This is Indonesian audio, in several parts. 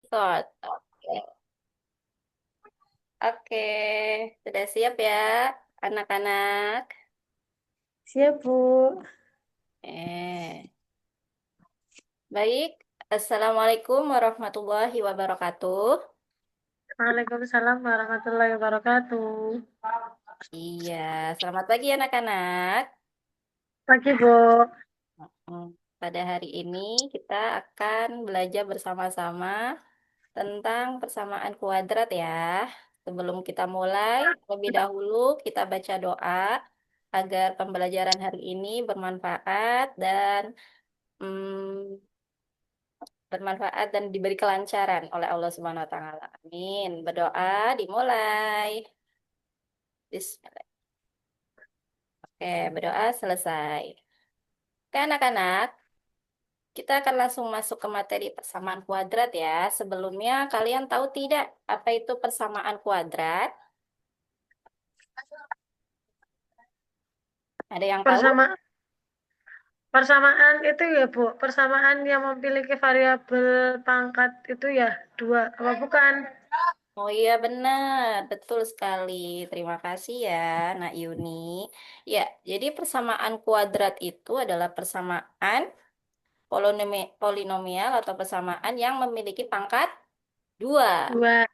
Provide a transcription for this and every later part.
Short. Oke. Oke. Sudah siap ya, anak-anak? Siap, Bu. Baik. Assalamualaikum warahmatullahi wabarakatuh. Waalaikumsalam warahmatullahi wabarakatuh. Iya, selamat pagi anak-anak. Pagi, Bu. Hmm, Pada hari ini kita akan belajar bersama-sama tentang persamaan kuadrat ya. Sebelum kita mulai, lebih dahulu kita baca doa agar pembelajaran hari ini bermanfaat dan diberi kelancaran oleh Allah Subhanahu wa taala. Amin. Berdoa dimulai. Bismillah. Oke, berdoa selesai. Oke, anak-anak, kita akan langsung masuk ke materi persamaan kuadrat ya. Sebelumnya, kalian tahu tidak apa itu persamaan kuadrat? Ada yang tahu? Persama persamaan itu ya, Bu. Persamaan yang memiliki variabel pangkat itu ya, dua. Apa bukan? Oh iya benar, betul sekali. Terima kasih ya, Nak Yuni. Ya, jadi persamaan kuadrat itu adalah persamaan polinomial atau persamaan yang memiliki pangkat dua. Dua.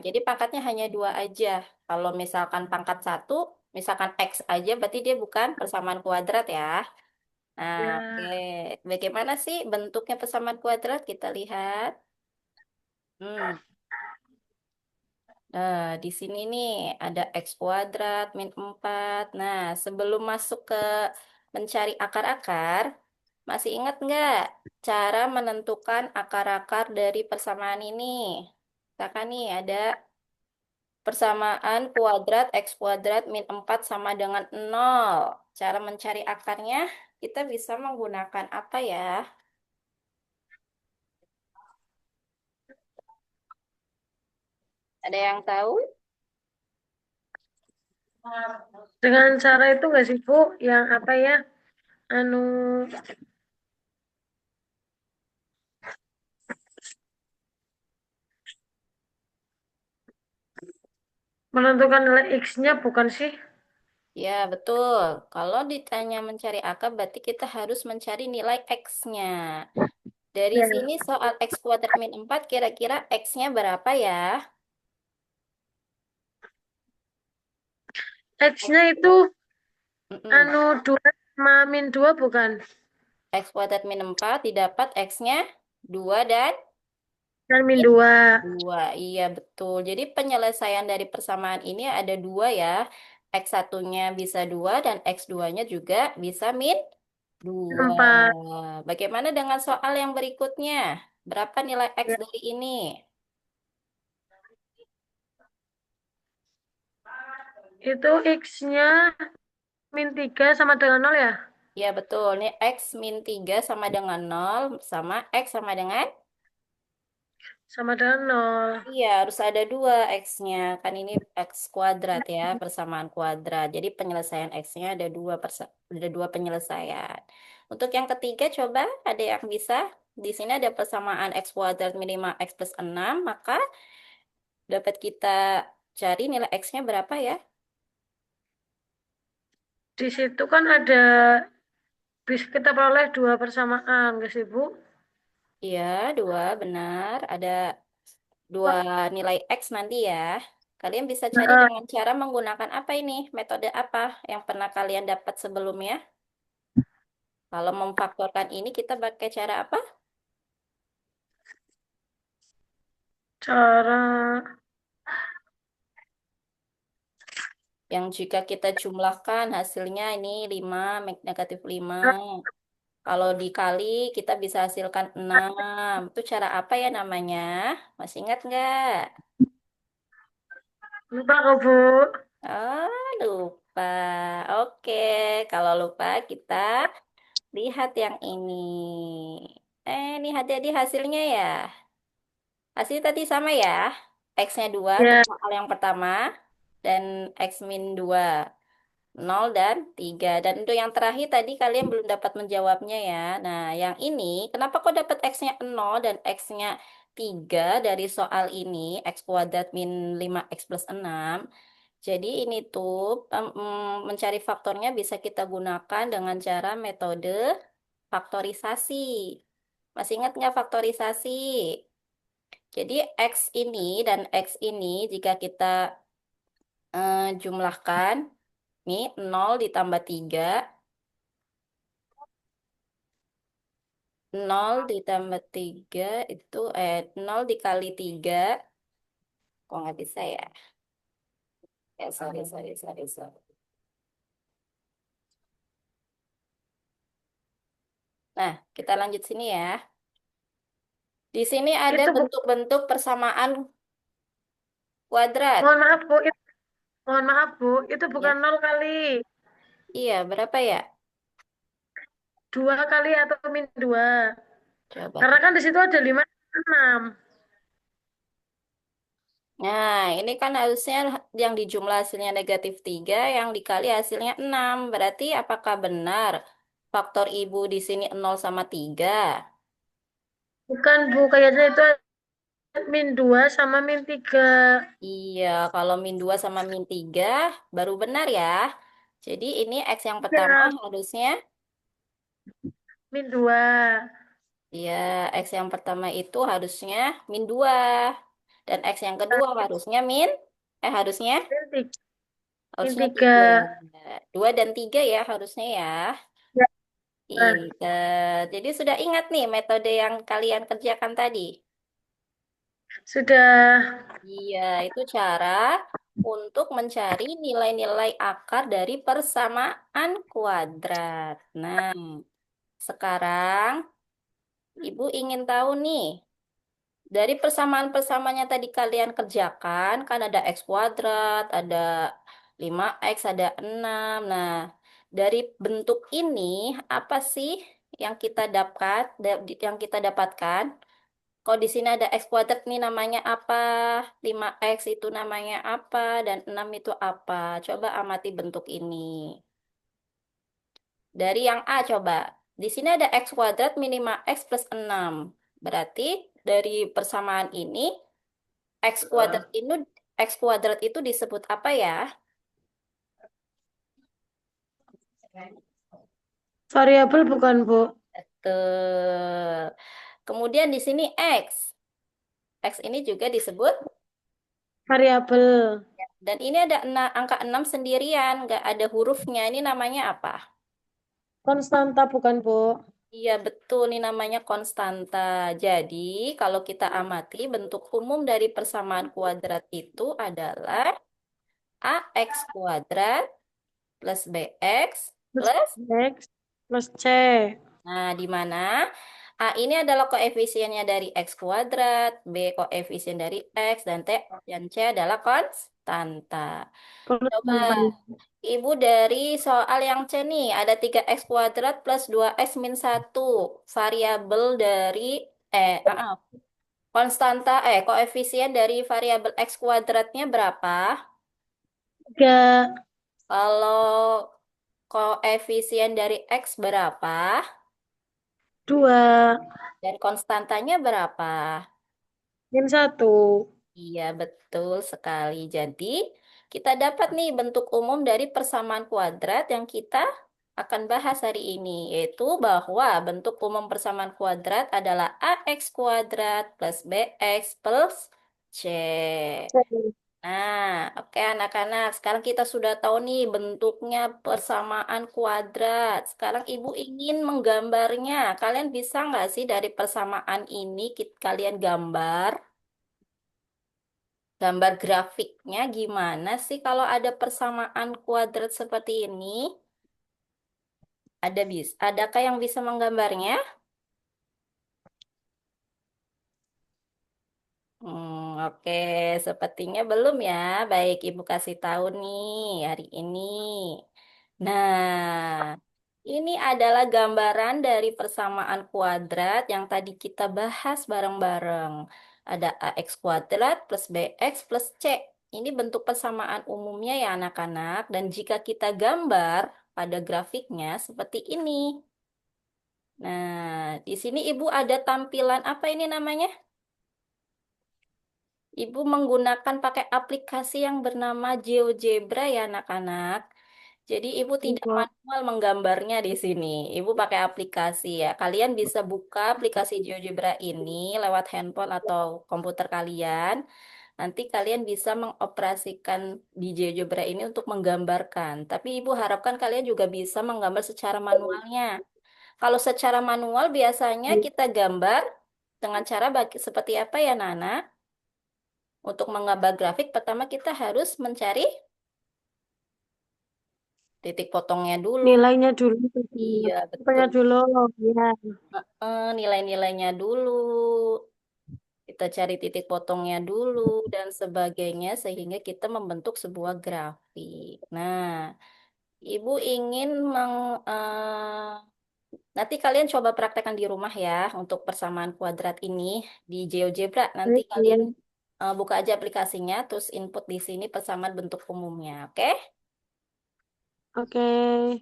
Jadi pangkatnya hanya dua aja. Kalau misalkan pangkat satu, misalkan X aja, berarti dia bukan persamaan kuadrat ya. Nah, oke. Ya. Bagaimana sih bentuknya persamaan kuadrat? Kita lihat. Hmm. Nah, di sini nih ada X kuadrat min 4. Nah, sebelum masuk ke mencari akar-akar, masih ingat nggak cara menentukan akar-akar dari persamaan ini? Misalkan nih ada persamaan kuadrat X kuadrat min 4 sama dengan 0. Cara mencari akarnya, kita bisa menggunakan apa ya? Ada yang tahu? Dengan cara itu nggak sih, Bu? Yang apa ya? Anu, menentukan nilai X-nya bukan sih? Ya, betul. Kalau ditanya mencari akar, berarti kita harus mencari nilai X-nya. Dari Ya. sini soal X kuadrat min 4, kira-kira X-nya berapa ya? X-nya itu Mm-mm. dua sama min dua bukan? X kuadrat min 4 didapat X-nya 2 dan Dan min min dua. 2. Iya, betul. Jadi penyelesaian dari persamaan ini ada dua ya. X satunya bisa 2 dan X 2-nya juga bisa min 2. Empat. Bagaimana dengan soal yang berikutnya? Berapa nilai X Ya. dari ini? Itu X-nya min 3 sama dengan nol ya? Ya, betul. Ini X min 3 sama dengan 0 sama X sama dengan. Sama dengan nol. Iya, harus ada dua X-nya. Kan ini X kuadrat ya, persamaan kuadrat. Jadi penyelesaian X-nya ada dua penyelesaian. Untuk yang ketiga, coba ada yang bisa. Di sini ada persamaan X kuadrat minimal X plus 6, maka dapat kita cari nilai X-nya berapa ya? Di situ kan ada, bisa kita peroleh dua persamaan, nggak sih, Bu? Iya, dua, benar. Ada dua nilai X nanti ya. Kalian bisa cari Heeh. dengan cara menggunakan apa ini? Metode apa yang pernah kalian dapat sebelumnya? Kalau memfaktorkan ini kita pakai cara apa? Cara Yang jika kita jumlahkan hasilnya ini 5 negatif 5. Kalau dikali kita bisa hasilkan 6. Itu cara apa ya namanya? Masih ingat nggak? lupa kok, Bu. Oh, lupa. Oke, kalau lupa kita lihat yang ini. Ini hati-hati hasilnya ya. Hasil tadi sama ya. X-nya 2 untuk Ya, soal yang pertama. Dan X min 2. 0 dan 3. Dan untuk yang terakhir tadi kalian belum dapat menjawabnya ya. Nah, yang ini kenapa kok dapat X-nya 0 dan X-nya 3 dari soal ini, X kuadrat min 5X plus 6. Jadi ini tuh mencari faktornya bisa kita gunakan dengan cara metode faktorisasi. Masih ingat nggak faktorisasi? Jadi X ini dan X ini jika kita jumlahkan, nih 0 ditambah 3, 0 ditambah 3 itu, 0 dikali 3, kok nggak bisa ya? Sorry. Nah, kita lanjut sini ya. Di sini ada Itu bentuk-bentuk persamaan kuadrat. mohon maaf Bu, mohon maaf Bu, itu Ya. bukan 0 kali. Iya, berapa ya? 2 kali atau min 2. Coba Karena kita. kan di situ ada 5, 6. Nah, ini kan harusnya yang dijumlah hasilnya negatif 3, yang dikali hasilnya 6. Berarti apakah benar faktor ibu di sini 0 sama 3? Bukan Bu, kayaknya itu min 2 sama min 3. Iya, kalau min 2 sama min 3 baru benar ya. Jadi ini X yang pertama Ya, harusnya, min 2. ya X yang pertama itu harusnya min 2. Dan X yang kedua harusnya harusnya Min 3. Min harusnya 3. 3. 2 dan 3 ya harusnya ya. Ya. Nah, Iya. Jadi sudah ingat nih metode yang kalian kerjakan tadi. sudah. Iya, itu cara untuk mencari nilai-nilai akar dari persamaan kuadrat. Nah, sekarang Ibu ingin tahu nih, dari persamaan-persamaan yang tadi kalian kerjakan, kan ada X kuadrat, ada 5X, ada 6. Nah, dari bentuk ini, apa sih yang kita dapatkan? Kalau di sini ada X kuadrat nih namanya apa, 5X itu namanya apa, dan 6 itu apa? Coba amati bentuk ini. Dari yang A coba. Di sini ada X kuadrat minimal X plus 6. Berarti dari persamaan ini, X kuadrat itu disebut apa ya? Variabel bukan Bu? Betul. Kemudian di sini X. X ini juga disebut. Variabel. Dan ini ada angka 6 sendirian, nggak ada hurufnya. Ini namanya apa? Konstanta bukan Bu? Iya, betul. Ini namanya konstanta. Jadi, kalau kita amati, bentuk umum dari persamaan kuadrat itu adalah AX kuadrat plus BX Plus plus. X plus C. Nah, di mana A ini adalah koefisiennya dari X kuadrat, B koefisien dari X, dan C adalah konstanta. Coba Konstanta. Ibu dari soal yang C nih, ada 3X kuadrat plus 2X min 1. Variabel dari, konstanta, koefisien dari variabel X kuadratnya berapa? 3. Kalau koefisien dari X berapa? 2. Dan konstantanya berapa? Min 1. Iya, betul sekali. Jadi, kita dapat nih bentuk umum dari persamaan kuadrat yang kita akan bahas hari ini, yaitu bahwa bentuk umum persamaan kuadrat adalah AX kuadrat plus BX plus C. Nah, oke anak-anak, sekarang kita sudah tahu nih bentuknya persamaan kuadrat. Sekarang Ibu ingin menggambarnya. Kalian bisa nggak sih dari persamaan ini kalian gambar? Gambar grafiknya gimana sih kalau ada persamaan kuadrat seperti ini? Adakah yang bisa menggambarnya? Oke, sepertinya belum ya. Baik, Ibu kasih tahu nih hari ini. Nah, ini adalah gambaran dari persamaan kuadrat yang tadi kita bahas bareng-bareng. Ada AX kuadrat plus BX plus C. Ini bentuk persamaan umumnya ya anak-anak. Dan jika kita gambar pada grafiknya seperti ini. Nah, di sini Ibu ada tampilan apa ini namanya? Ibu menggunakan pakai aplikasi yang bernama GeoGebra ya anak-anak. Jadi ibu tidak Bu. manual menggambarnya di sini. Ibu pakai aplikasi ya. Kalian bisa buka aplikasi GeoGebra ini lewat handphone atau komputer kalian. Nanti kalian bisa mengoperasikan di GeoGebra ini untuk menggambarkan. Tapi ibu harapkan kalian juga bisa menggambar secara manualnya. Kalau secara manual biasanya kita gambar dengan cara seperti apa ya Nana? Untuk menggambar grafik, pertama kita harus mencari titik potongnya dulu. Nilainya dulu. Iya, Apanya betul. dulu? Ya. Nilai-nilainya dulu. Kita cari titik potongnya dulu dan sebagainya sehingga kita membentuk sebuah grafik. Nah, Ibu ingin nanti kalian coba praktekkan di rumah ya untuk persamaan kuadrat ini di GeoGebra. Nanti Baik, kalian Bu. buka aja aplikasinya, terus input di sini persamaan bentuk umumnya, oke? Oke.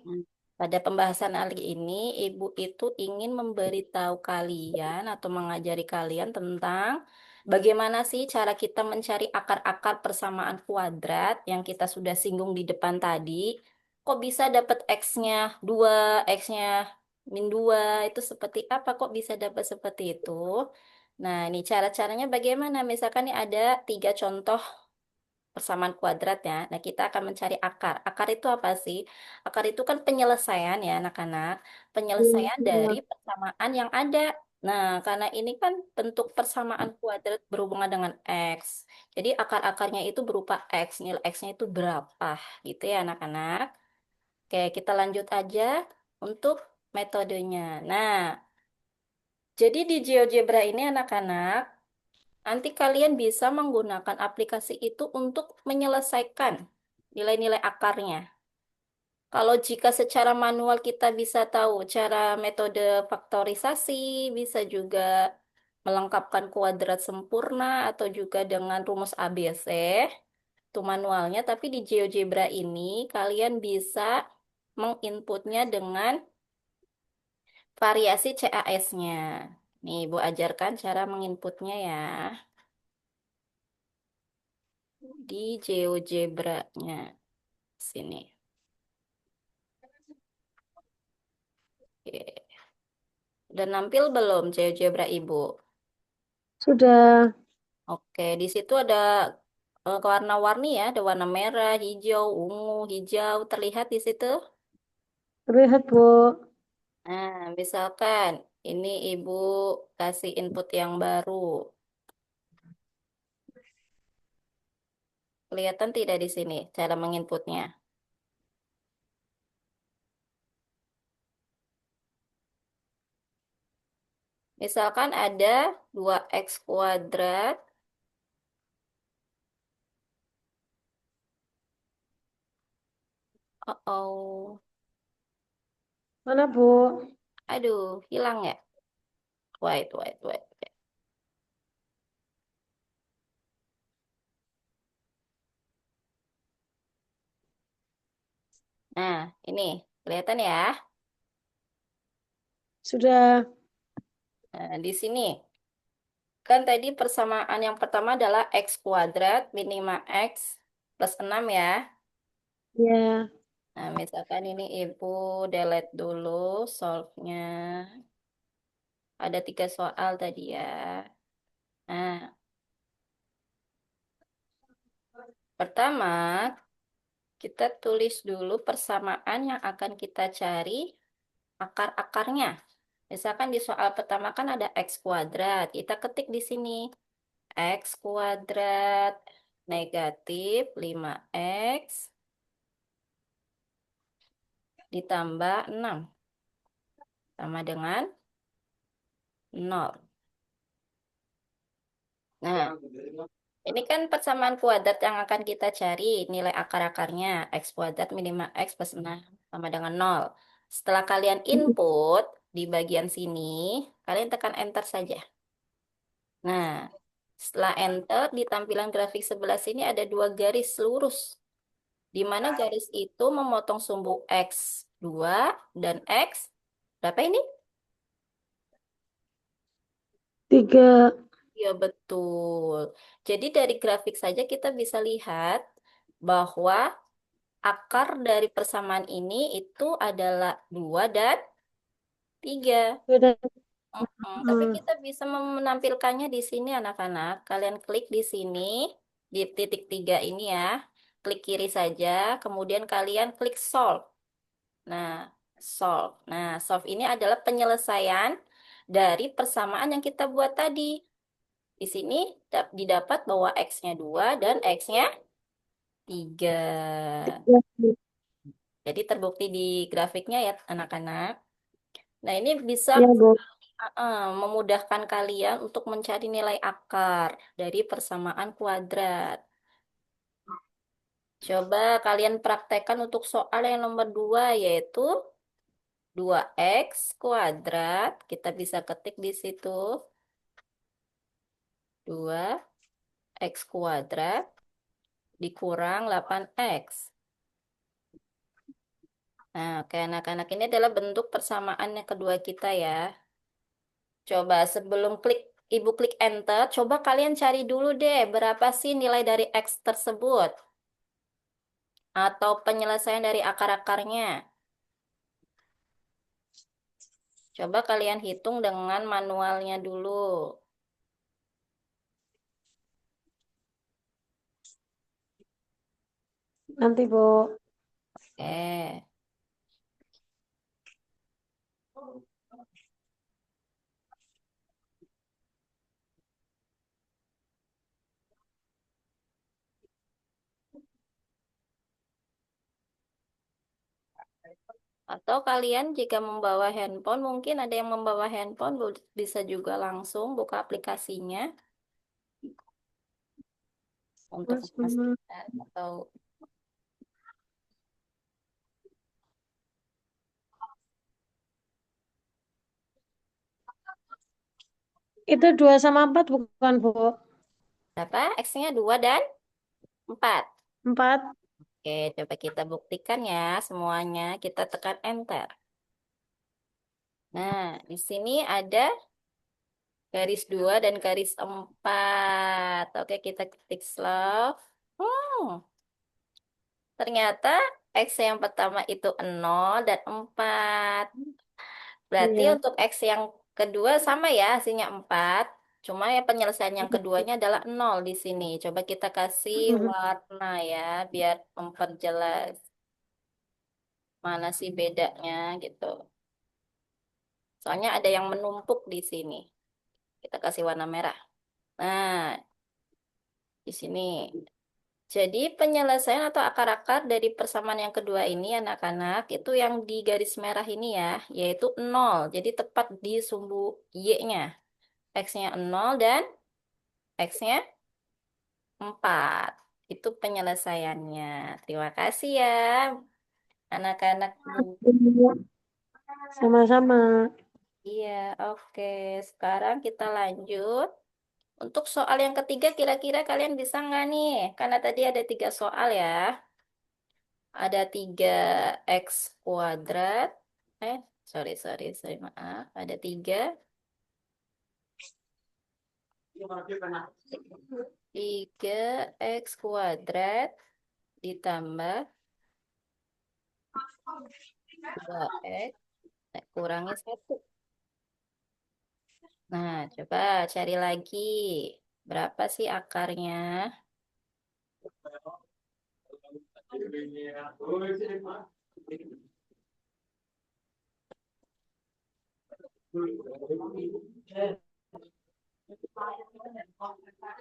Hmm. Pada pembahasan kali ini, Ibu itu ingin memberitahu kalian atau mengajari kalian tentang bagaimana sih cara kita mencari akar-akar persamaan kuadrat yang kita sudah singgung di depan tadi. Kok bisa dapat X-nya 2, X-nya min 2 itu seperti apa? Kok bisa dapat seperti itu? Nah, ini cara-caranya bagaimana? Misalkan nih ada 3 contoh persamaan kuadrat ya. Nah, kita akan mencari akar. Akar itu apa sih? Akar itu kan penyelesaian ya, anak-anak. Penyelesaian dari Iya. persamaan yang ada. Nah, karena ini kan bentuk persamaan kuadrat berhubungan dengan X. Jadi akar-akarnya itu berupa X. Nilai X-nya itu berapa gitu ya, anak-anak. Oke, kita lanjut aja untuk metodenya. Nah, jadi di GeoGebra ini anak-anak, nanti kalian bisa menggunakan aplikasi itu untuk menyelesaikan nilai-nilai akarnya. Kalau jika secara manual kita bisa tahu cara metode faktorisasi, bisa juga melengkapkan kuadrat sempurna atau juga dengan rumus ABC, itu manualnya. Tapi di GeoGebra ini kalian bisa menginputnya dengan variasi CAS-nya. Nih, Ibu ajarkan cara menginputnya ya di GeoGebra-nya. Sini. Oke. Udah nampil belum GeoGebra Ibu? Sudah Oke, di situ ada warna-warni ya, ada warna merah, hijau, ungu, hijau, terlihat di situ. terlihat, Bu. Nah, misalkan ini Ibu kasih input yang baru. Kelihatan tidak di sini cara menginputnya? Misalkan ada 2x². Oh, Mana, Bu? aduh, hilang ya? Wait, wait, wait. Nah, ini kelihatan ya. Sudah. Nah, di sini. Kan tadi persamaan yang pertama adalah x² minima x plus 6 ya. Ya. Nah, misalkan ini Ibu delete dulu solve-nya. Ada 3 soal tadi ya. Nah, pertama kita tulis dulu persamaan yang akan kita cari akar-akarnya. Misalkan di soal pertama kan ada x². Kita ketik di sini x² negatif 5x ditambah 6 sama dengan 0. Nah, ini kan persamaan kuadrat yang akan kita cari nilai akar-akarnya. X² minima X plus 6 sama dengan 0. Setelah kalian input di bagian sini, kalian tekan enter saja. Nah, setelah enter di tampilan grafik sebelah sini ada 2 garis lurus. Di mana garis itu memotong sumbu X2 dan X berapa ini? 3. Iya betul. Jadi dari grafik saja kita bisa lihat bahwa akar dari persamaan ini itu adalah 2 dan 3. Beda. Tapi Hmm. kita bisa menampilkannya di sini anak-anak. Kalian klik di sini, di titik 3 ini ya. Klik kiri saja, kemudian kalian klik solve. Nah, solve. Nah, solve ini adalah penyelesaian dari persamaan yang kita buat tadi. Di sini didapat bahwa X-nya 2 dan X-nya 3. Jadi terbukti di grafiknya ya anak-anak. Nah, ini bisa Ya, Bu. memudahkan kalian untuk mencari nilai akar dari persamaan kuadrat. Coba kalian praktekkan untuk soal yang nomor 2 yaitu 2x kuadrat. Kita bisa ketik di situ 2x kuadrat dikurang 8x. Nah, oke anak-anak ini adalah bentuk persamaan yang kedua kita ya. Coba sebelum ibu klik enter, coba kalian cari dulu deh berapa sih nilai dari X tersebut atau penyelesaian dari akar-akarnya. Coba kalian hitung dengan manualnya dulu. Nanti, Bu. Eh, atau kalian jika membawa handphone, mungkin ada yang membawa handphone, bisa juga langsung buka aplikasinya untuk Mas, memastikan atau itu 2 sama 4 bukan, Bu? berapa? X-nya 2 dan 4. 4. Oke, coba kita buktikan ya semuanya. Kita tekan enter. Nah, di sini ada garis 2 dan garis 4. Oke, kita ketik slope. Ternyata X yang pertama itu 0 dan 4. Berarti Iya. untuk X yang kedua sama ya, hasilnya 4. Cuma ya penyelesaian yang keduanya adalah 0 di sini. Coba kita kasih warna ya, biar memperjelas mana sih bedanya gitu. Soalnya ada yang menumpuk di sini. Kita kasih warna merah. Nah, di sini. Jadi penyelesaian atau akar-akar dari persamaan yang kedua ini anak-anak itu yang di garis merah ini ya, yaitu 0. Jadi tepat di sumbu Y-nya. X-nya 0 dan X-nya 4. Itu penyelesaiannya. Terima kasih ya anak-anak Bu. Sama-sama. Iya, oke. Sekarang kita lanjut. Untuk soal yang ketiga kira-kira kalian bisa nggak nih? Karena tadi ada 3 soal ya. Ada 3x kuadrat. Eh, sorry, maaf. Ada 3x kuadrat ditambah 2x kurangi 1. Nah, coba cari lagi. Berapa sih akarnya?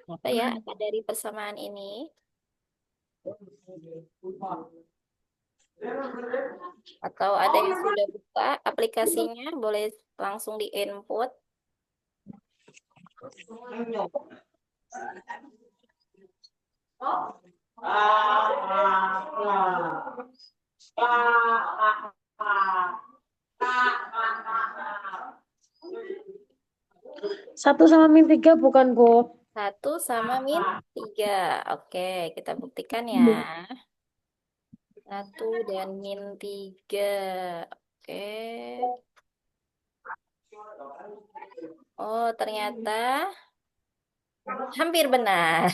Apa ya akar dari persamaan ini? Atau ada yang sudah buka aplikasinya? Boleh langsung di-input. Satu sama min 3 bukan, Bu? 1 sama min 3. Oke, kita buktikan ya. 1 dan min 3. Oke. Oh, ternyata Hampir benar.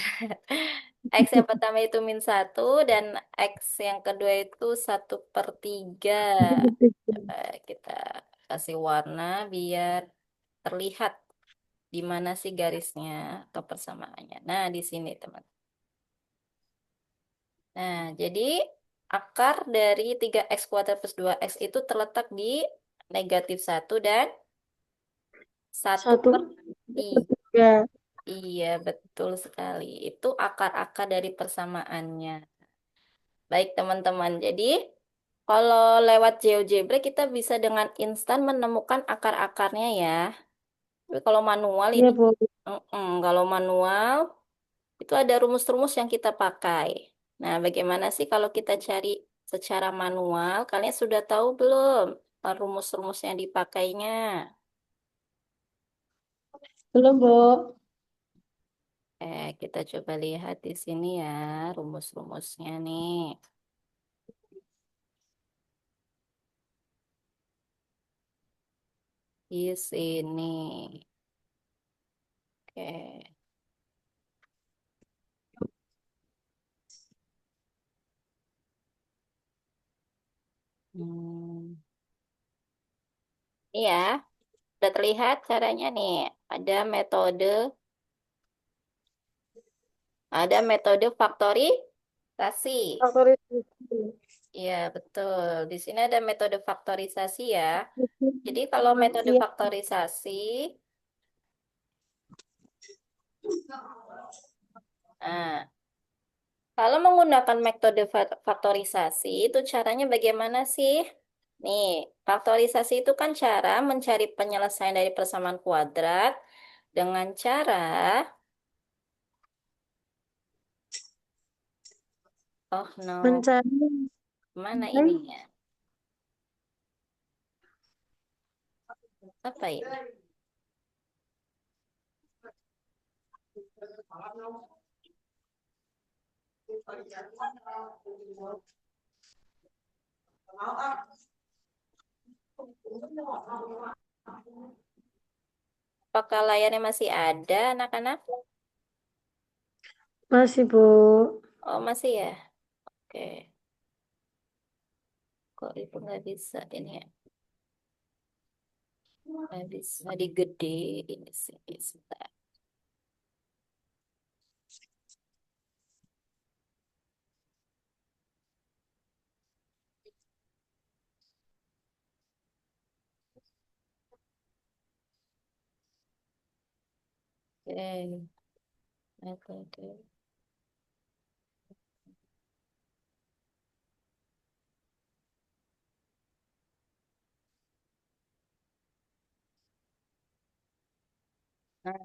X yang pertama itu -1 dan X yang kedua itu 1/3. Coba kita kasih warna biar terlihat di mana sih garisnya atau persamaannya. Nah, di sini teman. Nah, jadi akar dari 3x² plus 2x itu terletak di -1 dan satu Satu per tiga. tiga. Iya, betul sekali. Itu akar-akar dari persamaannya. Baik, teman-teman. Jadi, kalau lewat GeoGebra kita bisa dengan instan menemukan akar-akarnya ya. Tapi kalau manual Iya, ini, Bu. kalau manual itu ada rumus-rumus yang kita pakai. Nah, bagaimana sih kalau kita cari secara manual? Kalian sudah tahu belum rumus-rumus yang dipakainya? Belum, Bu. Kita coba lihat di sini ya, rumus-rumusnya nih. Di sini. Oke. Hmm. Iya, udah terlihat caranya nih. Ada metode, ada metode faktorisasi. Faktorisasi. Iya, betul. Di sini ada metode faktorisasi ya. Jadi kalau metode Iya. faktorisasi, nah, kalau menggunakan metode faktorisasi, itu caranya bagaimana sih? Nih, faktorisasi itu kan cara mencari penyelesaian dari persamaan kuadrat dengan cara, oh no, Mencari mana nilai ininya? Apa ini? Apakah layarnya masih ada, anak-anak? masih, Bu. Oh, masih ya? Oke. Kok itu nggak bisa ini ya? Nggak bisa digedein sih. Sebentar. Oke. Oke, oke. Nah,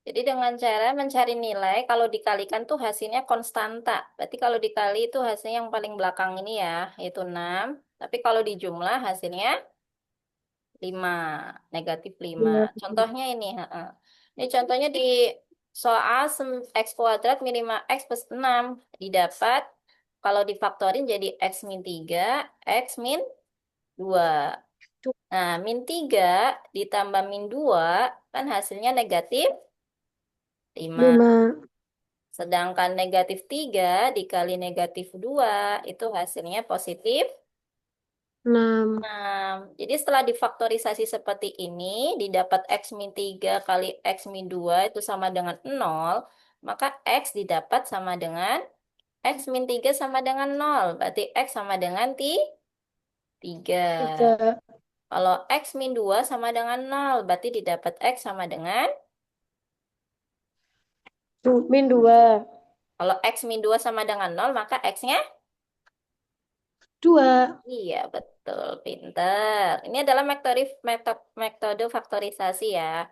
jadi dengan cara mencari nilai, kalau dikalikan tuh hasilnya konstanta. Berarti kalau dikali itu hasilnya yang paling belakang ini ya, yaitu 6. Tapi kalau dijumlah hasilnya 5, -5. Iya. Contohnya ini. Heeh. Ini contohnya di soal X kuadrat min 5x plus 6. Didapat, kalau difaktorin jadi X min 3, X min 2. Nah, min 3 ditambah min 2 kan hasilnya -5. 5, Sedangkan -3 dikali -2 itu hasilnya +6. 6. Jadi setelah difaktorisasi seperti ini, didapat X min 3 kali X min 2 itu sama dengan 0, maka X didapat sama dengan X min 3 sama dengan 0. Berarti X sama dengan 3. 3. Kalau X min 2 sama dengan 0, berarti didapat X sama dengan, Min 2. kalau X min 2 sama dengan 0, maka X-nya. 2. Iya, betul, pinter. Ini adalah metode faktorisasi ya.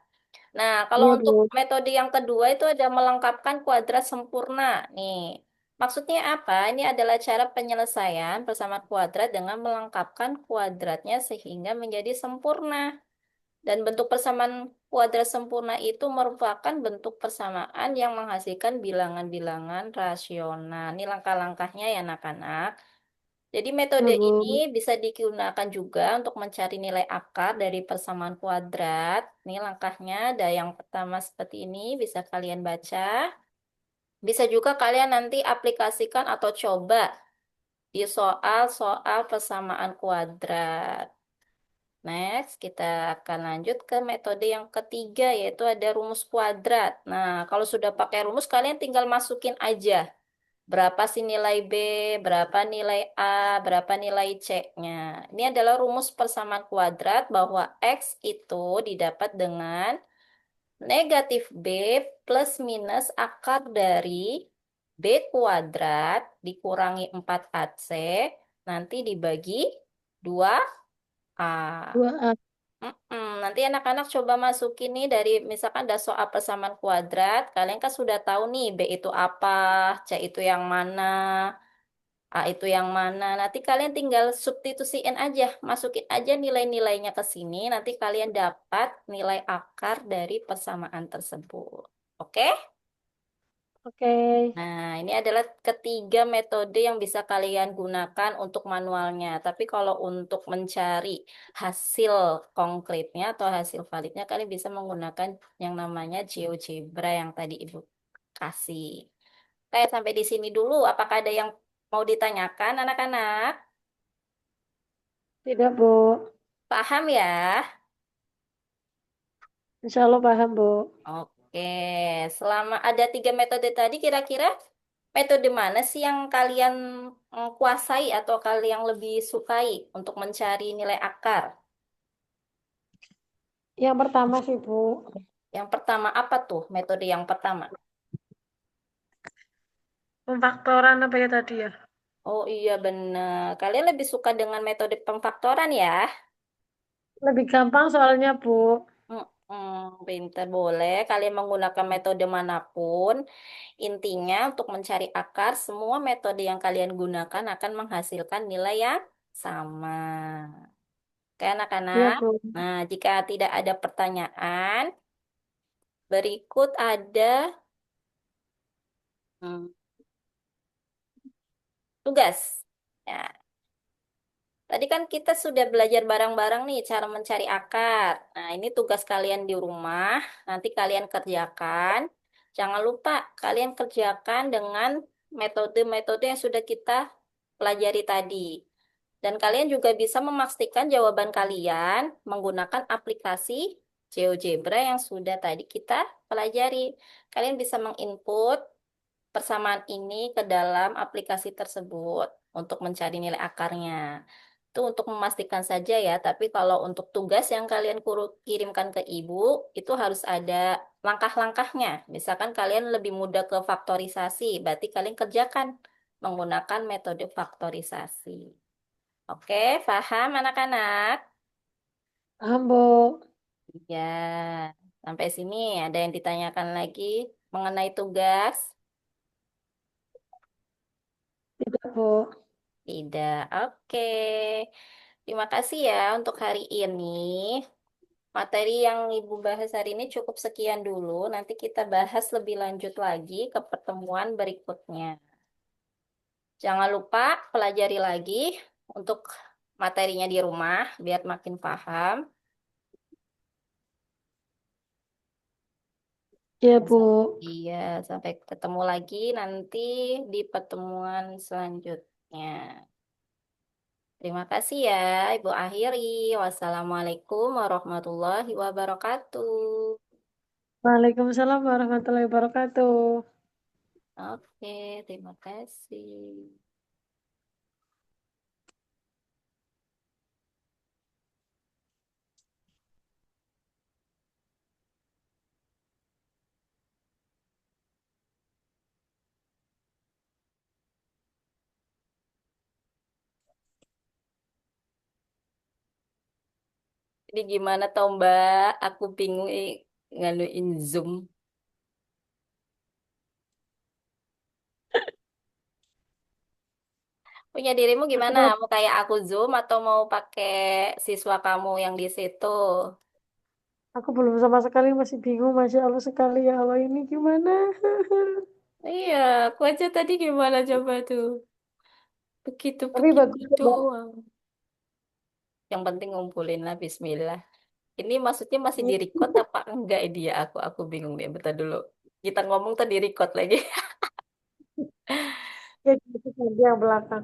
Nah, kalau Iya, untuk Bu. metode yang kedua itu ada melengkapkan kuadrat sempurna. Nih, maksudnya apa? Ini adalah cara penyelesaian persamaan kuadrat dengan melengkapkan kuadratnya sehingga menjadi sempurna. Dan bentuk persamaan kuadrat sempurna itu merupakan bentuk persamaan yang menghasilkan bilangan-bilangan rasional. Ini langkah-langkahnya ya, anak-anak. Jadi Ya, metode ini Bu. bisa digunakan juga untuk mencari nilai akar dari persamaan kuadrat. Ini langkahnya ada yang pertama seperti ini, bisa kalian baca. Bisa juga kalian nanti aplikasikan atau coba di soal-soal persamaan kuadrat. Next, kita akan lanjut ke metode yang ketiga, yaitu ada rumus kuadrat. Nah, kalau sudah pakai rumus, kalian tinggal masukin aja. Berapa sih nilai B, berapa nilai A, berapa nilai C-nya. Ini adalah rumus persamaan kuadrat bahwa X itu didapat dengan negatif B plus minus akar dari B kuadrat dikurangi 4AC, nanti dibagi 2A. Dua A. Nanti anak-anak coba masukin nih dari misalkan ada soal persamaan kuadrat, kalian kan sudah tahu nih B itu apa, C itu yang mana, A itu yang mana. Nanti kalian tinggal substitusiin aja, masukin aja nilai-nilainya ke sini, nanti kalian dapat nilai akar dari persamaan tersebut. Oke? Oke. Nah, ini adalah ketiga metode yang bisa kalian gunakan untuk manualnya. Tapi kalau untuk mencari hasil konkretnya atau hasil validnya, kalian bisa menggunakan yang namanya GeoGebra yang tadi Ibu kasih. Kayak sampai di sini dulu. Apakah ada yang mau ditanyakan, anak-anak? Tidak, Bu. Paham ya? Insya Allah paham, Bu. Oke, selama ada tiga metode tadi, kira-kira metode mana sih yang kalian kuasai atau kalian lebih sukai untuk mencari nilai akar? Yang pertama sih, Bu. Yang pertama apa tuh metode yang pertama? Pemfaktoran apa ya tadi ya? Oh iya benar. Kalian lebih suka dengan metode pemfaktoran ya? Lebih gampang soalnya, Bu. Pinter boleh. Kalian menggunakan metode manapun. Intinya untuk mencari akar, semua metode yang kalian gunakan akan menghasilkan nilai yang sama. Oke, Iya, anak-anak. Bu. Nah, jika tidak ada pertanyaan, berikut ada hmm, tugas. Ya, tadi kan kita sudah belajar bareng-bareng nih cara mencari akar. Nah, ini tugas kalian di rumah. Nanti kalian kerjakan. Jangan lupa kalian kerjakan dengan metode-metode yang sudah kita pelajari tadi. Dan kalian juga bisa memastikan jawaban kalian menggunakan aplikasi GeoGebra yang sudah tadi kita pelajari. Kalian bisa menginput persamaan ini ke dalam aplikasi tersebut untuk mencari nilai akarnya. Itu untuk memastikan saja ya, tapi kalau untuk tugas yang kalian kirimkan ke ibu, itu harus ada langkah-langkahnya. Misalkan kalian lebih mudah ke faktorisasi, berarti kalian kerjakan menggunakan metode faktorisasi. Oke, paham anak-anak? Paham, Bu. Ya, sampai sini ada yang ditanyakan lagi mengenai tugas? Tidak, Bu. Tidak. Oke. Terima kasih ya untuk hari ini. Materi yang Ibu bahas hari ini cukup sekian dulu. Nanti kita bahas lebih lanjut lagi ke pertemuan berikutnya. Jangan lupa pelajari lagi untuk materinya di rumah biar makin paham. Iya, Bu. Iya, sampai ketemu lagi nanti di pertemuan selanjutnya. Terima kasih ya, Ibu akhiri. Wassalamualaikum warahmatullahi wabarakatuh. Waalaikumsalam warahmatullahi wabarakatuh. Oke, terima kasih. Ini gimana tau Mbak? Aku bingung nganuin Zoom. Punya dirimu Aku gimana? mau, Mau kayak aku Zoom atau mau pakai siswa kamu yang di situ? aku belum sama sekali masih bingung. Masya Allah sekali ya Allah ini gimana? Iya, aku aja tadi gimana coba tuh? Tapi Begitu-begitu bagus ya. doang. Yang penting ngumpulin lah, Bismillah. Ini maksudnya masih di record apa enggak ini ya? Aku bingung deh. Bentar dulu. Kita ngomong tadi record lagi. Ya, gitu saja yang belakang.